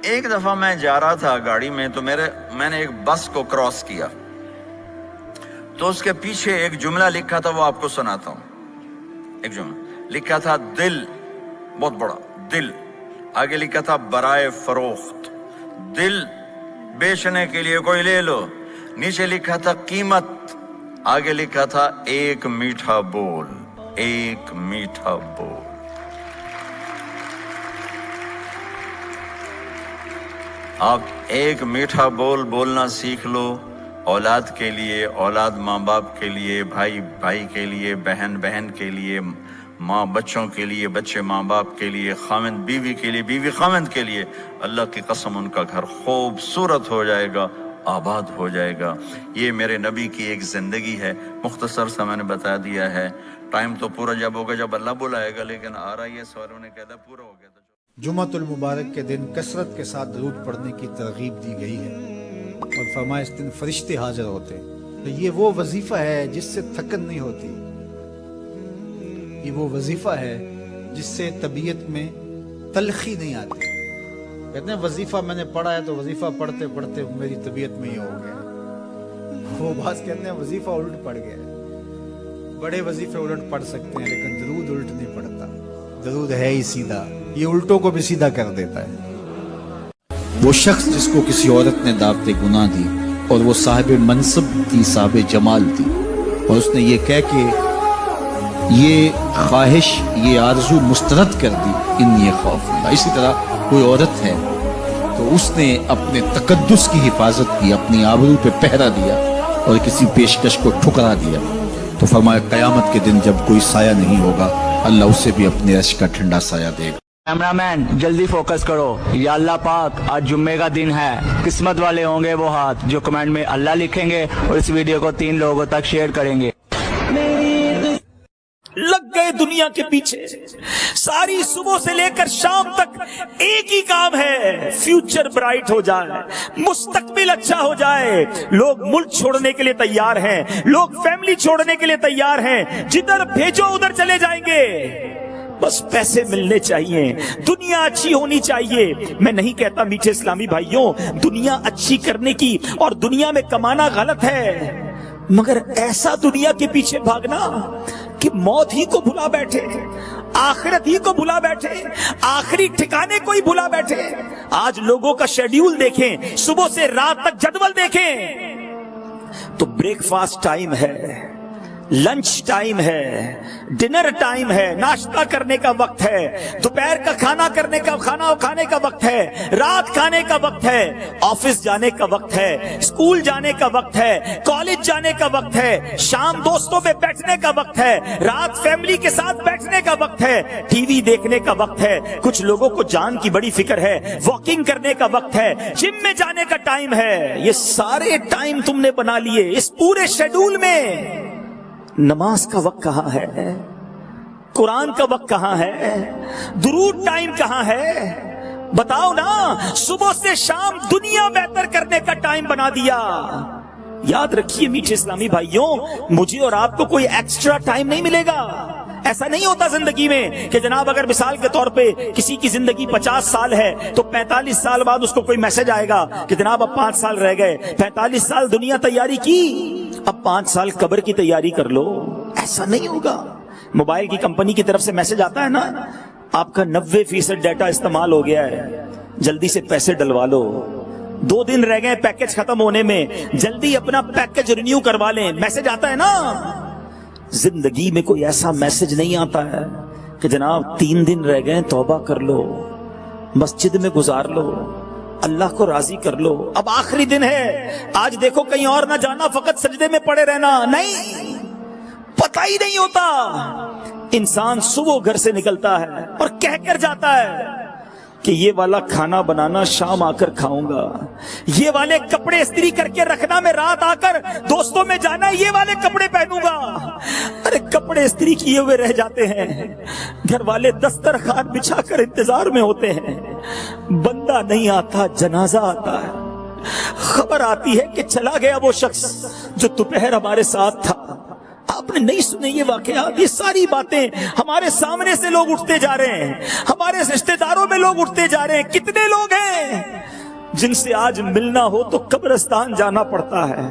ایک دفعہ میں جا رہا تھا گاڑی میں تو میں نے ایک بس کو کراس کیا تو اس کے پیچھے ایک جملہ لکھا تھا، وہ آپ کو سناتا ہوں۔ ایک جملہ لکھا تھا دل، بہت بڑا دل، آگے لکھا تھا برائے فروخت، دل بیچنے کے لیے کوئی لے لو، نیچے لکھا تھا قیمت، آگے لکھا تھا ایک میٹھا بول، ایک میٹھا بول۔ آپ ایک میٹھا بول بولنا سیکھ لو، اولاد کے لیے، اولاد ماں باپ کے لیے، بھائی بھائی کے لیے، بہن بہن کے لیے، ماں بچوں کے لیے، بچے ماں باپ کے لیے، خاوند بیوی کے لیے، بیوی خاوند کے لیے۔ اللہ کی قسم ان کا گھر خوبصورت ہو جائے گا، آباد ہو جائے گا۔ یہ میرے نبی کی ایک زندگی ہے، مختصر سا میں نے بتا دیا ہے۔ ٹائم تو پورا جب ہوگا جب اللہ بلائے گا، لیکن آ رہا یہ سوالوں نے کہا پورا ہو گیا۔ جمعۃ المبارک کے دن کثرت کے ساتھ درود پڑھنے کی ترغیب دی گئی ہے اور فرمایا اس دن فرشتے حاضر ہوتے ہیں۔ تو یہ وہ وظیفہ ہے جس سے تھکن نہیں ہوتی، یہ وہ وظیفہ ہے جس سے طبیعت میں تلخی نہیں آتی۔ کہتے ہیں وظیفہ میں نے پڑھا ہے تو وظیفہ پڑھتے پڑھتے میری طبیعت میں ہی ہو گیا۔ وہ بعض کہتے ہیں وظیفہ الٹ پڑھ گیا ہے۔ بڑے وظیفے الٹ پڑھ سکتے ہیں لیکن درود الٹ نہیں پڑھتا، درود ہے ہی سیدھا، یہ الٹوں کو بھی سیدھا کر دیتا ہے۔ وہ شخص جس کو کسی عورت نے دعوت گناہ دی اور وہ صاحب منصب تھی، صاحب جمال تھی، اور اس نے یہ کہہ کے یہ خواہش، یہ آرزو مسترد کر دی، انی خوف اللہ۔ اسی طرح کوئی عورت ہے تو اس نے اپنے تقدس کی حفاظت کی، اپنی آبرو پہ پہرا دیا اور کسی پیشکش کو ٹھکرا دیا، تو فرمایا قیامت کے دن جب کوئی سایہ نہیں ہوگا، اللہ اسے بھی اپنے عرش کا ٹھنڈا سایہ دے گا۔ کیمرہ مین جلدی فوکس کرو۔ یا اللہ پاک، آج جمعے کا دن ہے، قسمت والے ہوں گے وہ ہاتھ جو کمنٹ میں اللہ لکھیں گے اور اس ویڈیو کو 3 لوگوں تک شیئر کریں گے۔ لگ گئے دنیا کے پیچھے، ساری صبح سے لے کر شام تک ایک ہی کام ہے، فیوچر برائٹ ہو جائے، مستقبل اچھا ہو جائے۔ لوگ ملک چھوڑنے کے لیے تیار ہیں، لوگ فیملی چھوڑنے کے لیے تیار ہیں، جدھر بھیجو ادھر چلے جائیں گے، بس پیسے ملنے چاہیے، دنیا اچھی ہونی چاہیے۔ میں نہیں کہتا میٹھے اسلامی بھائیوں دنیا اچھی کرنے کی اور دنیا میں کمانا غلط ہے، مگر ایسا دنیا کے پیچھے بھاگنا کہ موت ہی کو بھلا بیٹھے، آخرت ہی کو بھلا بیٹھے، آخری ٹھکانے کو ہی بھلا بیٹھے۔ آج لوگوں کا شیڈیول دیکھیں، صبح سے رات تک جدول دیکھیں تو بریک فاسٹ ٹائم ہے، لنچ ٹائم ہے، ڈنر ٹائم ہے، ناشتہ کرنے کا وقت ہے، دوپہر کا کھانا کھانے کا وقت ہے، رات کھانے کا وقت ہے، آفس جانے کا وقت ہے، اسکول جانے کا وقت ہے، کالج جانے کا وقت ہے، شام دوستوں پہ بیٹھنے کا وقت ہے، رات فیملی کے ساتھ بیٹھنے کا وقت ہے، ٹی وی دیکھنے کا وقت ہے، کچھ لوگوں کو جان کی بڑی فکر ہے، واکنگ کرنے کا وقت ہے، جم میں جانے کا ٹائم ہے۔ یہ سارے ٹائم تم نے بنا لیے، اس پورے شیڈول میں نماز کا وقت کہاں ہے؟ قرآن کا وقت کہاں ہے؟ درود ٹائم کہاں ہے؟ بتاؤ نا، صبح سے شام دنیا بہتر کرنے کا ٹائم بنا دیا۔ یاد رکھیے میٹھے اسلامی بھائیوں، مجھے اور آپ کو کوئی ایکسٹرا ٹائم نہیں ملے گا۔ ایسا نہیں ہوتا زندگی میں کہ جناب اگر مثال کے طور پہ کسی کی زندگی 50 سال ہے تو 45 سال بعد اس کو کوئی میسج آئے گا کہ جناب اب 5 سال رہ گئے، 45 سال دنیا تیاری کی، اب 5 سال قبر کی تیاری کر لو۔ ایسا نہیں ہوگا۔ موبائل کی کمپنی کی طرف سے میسج آتا ہے نا، آپ کا 90% ڈیٹا استعمال ہو گیا ہے، جلدی سے پیسے ڈلوا لو، 2 دن رہ گئے پیکج ختم ہونے میں، جلدی اپنا پیکج رینیو کروا لیں۔ میسج آتا ہے نا۔ زندگی میں کوئی ایسا میسج نہیں آتا ہے کہ جناب 3 دن رہ گئے، توبہ کر لو، مسجد میں گزار لو، اللہ کو راضی کر لو، اب آخری دن ہے، آج دیکھو کہیں اور نہ جانا، فقط سجدے میں پڑے رہنا۔ نہیں، پتہ ہی نہیں ہوتا۔ انسان صبح گھر سے نکلتا ہے اور کہہ کر جاتا ہے کہ یہ والا کھانا بنانا شام آ کر کھاؤں گا, یہ والے کپڑے استری کر کے رکھنا میں رات آ کر دوستوں میں جانا یہ والے کپڑے پہنوں گا. ارے کپڑے استری کیے ہوئے رہ جاتے ہیں, گھر والے دسترخوان بچھا کر انتظار میں ہوتے ہیں, بندہ نہیں آتا جنازہ آتا ہے, خبر آتی ہے کہ چلا گیا وہ شخص جو دوپہر ہمارے ساتھ تھا. آپ نے نہیں سنے یہ واقعات, یہ ساری باتیں ہمارے سامنے سے لوگ اٹھتے جا رہے ہیں, ہمارے رشتہ داروں میں لوگ اٹھتے جا رہے ہیں. کتنے لوگ ہیں جن سے آج ملنا ہو تو قبرستان جانا پڑتا ہے.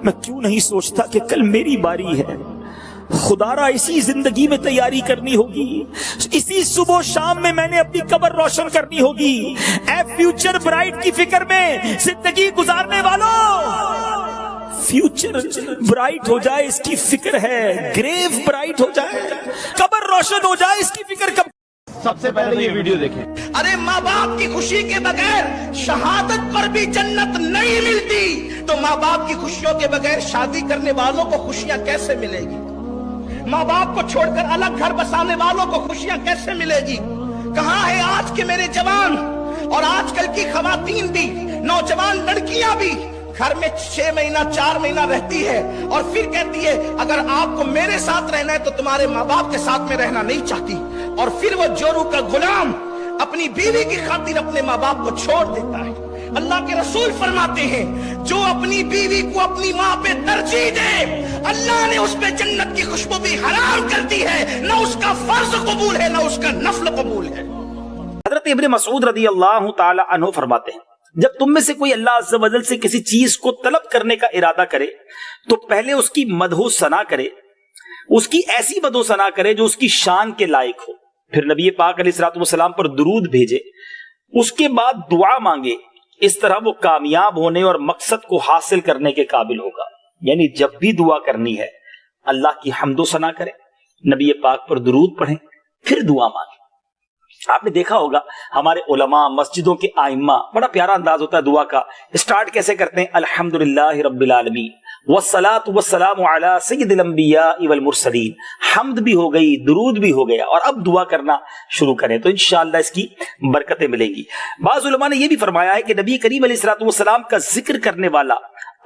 میں کیوں نہیں سوچتا کہ کل میری باری ہے, خدا را اسی زندگی میں تیاری کرنی ہوگی, اسی صبح و شام میں نے اپنی قبر روشن کرنی ہوگی. اے فیوچر برائٹ کی فکر میں زندگی گزارنے والوں, فیوچر برائٹ ہو جائے اس کی فکر ہے, گریو برائٹ ہو جائے, قبر روشن ہو جائے اس کی فکر کب. سب سے پہلے یہ ویڈیو دیکھیں. ارے ماں باپ کی خوشی کے بغیر شہادت پر بھی جنت نہیں ملتی, تو ماں باپ کی خوشیوں کے بغیر شادی کرنے والوں کو خوشیاں کیسے ملے گی؟ ماں باپ کو چھوڑ کر الگ گھر بسانے والوں کو خوشیاں کیسے ملے گی؟ کہاں ہے آج کے میرے جوان اور آج کل کی خواتین بھی, نوجوان لڑکیاں بھی گھر میں 6 مہینہ 4 مہینہ رہتی ہے اور پھر کہتی ہے اگر آپ کو میرے ساتھ رہنا ہے تو تمہارے ماں باپ کے ساتھ میں رہنا نہیں چاہتی, اور پھر وہ جورو کا غلام اپنی بیوی کی خاطر اپنے ماں باپ کو چھوڑ دیتا ہے. اللہ کے رسول فرماتے ہیں جو اپنی بیوی کو اپنی ماں پہ ترجیح دے اللہ نے اس پہ جنت کی خوشبو بھی حرام کر دی ہے, نہ اس کا فرض قبول ہے نہ اس کا نفل قبول ہے. حضرت ابن مسعود رضی اللہ تعالی عنہ فرماتے ہیں جب تم میں سے کوئی اللہ عز و جل سے کسی چیز کو طلب کرنے کا ارادہ کرے تو پہلے اس کی مدح و ثنا کرے, اس کی ایسی مدح و ثنا کرے جو اس کی شان کے لائق ہو, پھر نبی پاک علیہ الصلوۃ والسلام پر درود بھیجے, اس کے بعد دعا مانگے. اس طرح وہ کامیاب ہونے اور مقصد کو حاصل کرنے کے قابل ہوگا. یعنی جب بھی دعا کرنی ہے اللہ کی حمد و ثنا کریں, نبی پاک پر درود پڑھیں, پھر دعا مانگیں. آپ نے دیکھا ہوگا ہمارے علماء مسجدوں کے ائمہ بڑا پیارا انداز ہوتا ہے دعا کا. اسٹارٹ کیسے کرتے ہیں؟ الحمدللہ رب العالمین والصلاۃ والسلام علی سید الانبیاء والمرسلین. حمد بھی ہو گئی, درود بھی ہو گیا, اور اب دعا کرنا شروع کریں تو انشاءاللہ اس کی برکتیں ملیں گی. بعض علماء نے یہ بھی فرمایا ہے کہ نبی کریم علیہ الصلوۃ والسلام کا ذکر کرنے والا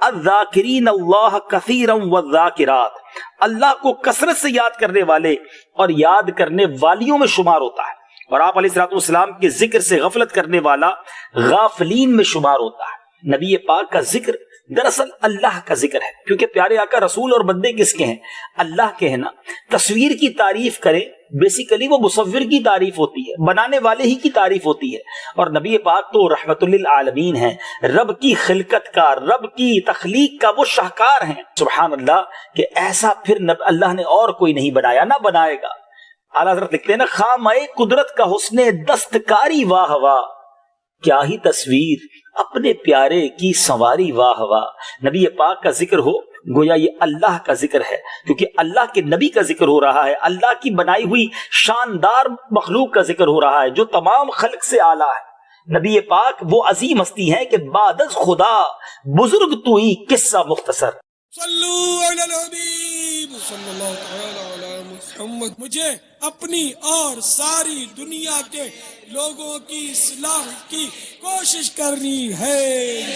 الذاکرین اللہ کثیرا والذاکرات, اللہ کو کثرت سے یاد کرنے والے اور یاد کرنے والیوں میں شمار ہوتا ہے, اور آپ علیہ الصلوۃ والسلام کے ذکر سے غفلت کرنے والا غافلین میں شمار ہوتا ہے. نبی پاک کا ذکر دراصل اللہ کا ذکر ہے, کیونکہ پیارے آقا رسول اور بندے کس کے ہیں؟ اللہ کے ہیں نا. تصویر کی تعریف کرے بیسیکلی وہ مصور کی تعریف ہوتی ہے, بنانے والے ہی کی تعریف ہوتی ہے, اور نبی پاک تو رحمت للعالمین ہیں, رب کی خلقت کا, رب کی تخلیق کا وہ شاہکار ہیں. سبحان اللہ کہ ایسا پھر اللہ نے اور کوئی نہیں بنایا, نہ بنائے گا. اعلیٰ حضرت لکھتے ہیں نا خامۂ قدرت کا حسن دستکاری واہ واہ, کیا ہی تصویر اپنے پیارے کی سنواری واہ واہ. نبی پاک کا ذکر ہو گویا یہ اللہ کا ذکر ہے, کیونکہ اللہ کے نبی کا ذکر ہو رہا ہے, اللہ کی بنائی ہوئی شاندار مخلوق کا ذکر ہو رہا ہے جو تمام خلق سے اعلیٰ ہے. نبی پاک وہ عظیم ہستی ہے کہ بعد از خدا بزرگ تو ہی قصہ مختصر. صلو علی الحبیب صلی اللہ تعالی علی محمد. مجھے اپنی اور ساری دنیا کے لوگوں کی اصلاح کی کوشش کرنی ہے.